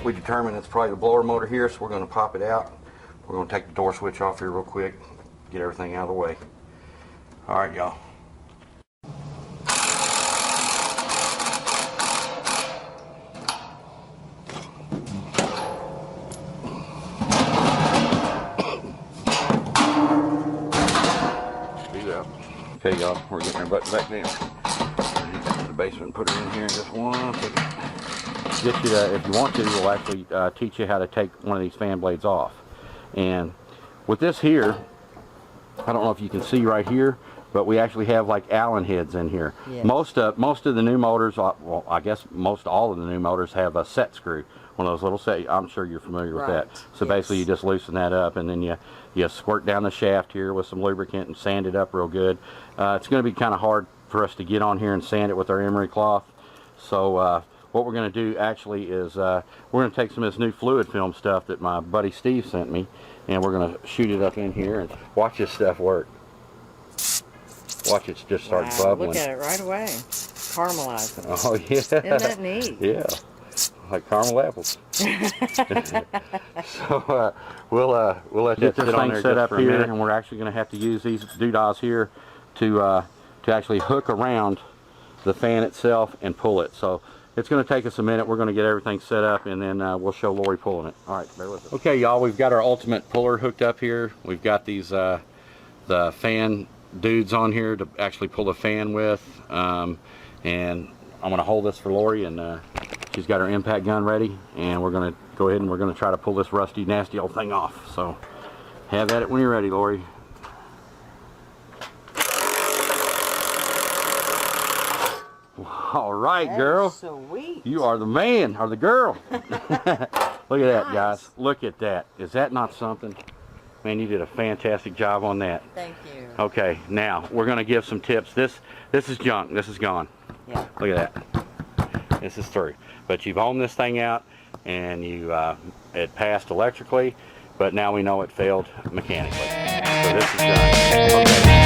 We determined it's probably the blower motor here, so we're going to pop it out. We're going to take the door switch off here real quick, get everything out of the way. All right, y'all. Okay, y'all, we're getting our butt back down. Get back to the basement and put it in here in just one second. Get you to, if you want to, we'll actually teach you how to take one of these fan blades off. And with this here, I don't know if you can see right here, but we actually have like Allen heads in here. Yes. Most of the new motors, well, I guess most all of the new motors have a set screw. One of those little set, I'm sure you're familiar with that. So basically you just loosen that up and then you squirt down the shaft here with some lubricant and sand it up real good. It's going to be kind of hard for us to get on here and sand it with our emery cloth. So what we're going to do actually is we're going to take some of this new fluid film stuff that my buddy Steve sent me, and we're going to shoot it up in here and watch this stuff work. Watch it just start bubbling. Look at it right away. Caramelizing. Oh yeah. Isn't that neat? Yeah. Like caramel apples. So we'll let that sit on there set up here, and we're actually going to have to use these doodahs here to actually hook around the fan itself and pull it. So it's going to take us a minute. We're going to get everything set up, and then we'll show Lori pulling it. All right, bear with us. Okay, y'all, we've got our ultimate puller hooked up here. We've got these the fan dudes on here to actually pull the fan with, and I'm going to hold this for Lori, and she's got her impact gun ready, and we're going to go ahead and we're going to try to pull this rusty, nasty old thing off. So have at it when you're ready, Lori. All right, girl. Sweet. You are the man, or the girl. Look at that, guys. Look at that. Is that not something? Man, you did a fantastic job on that. Thank you. Okay, now we're going to give some tips. This is junk. This is gone. Yeah. Look at that. This is through. But you've ohmed this thing out, and it passed electrically, but now we know it failed mechanically. So this is done. Okay.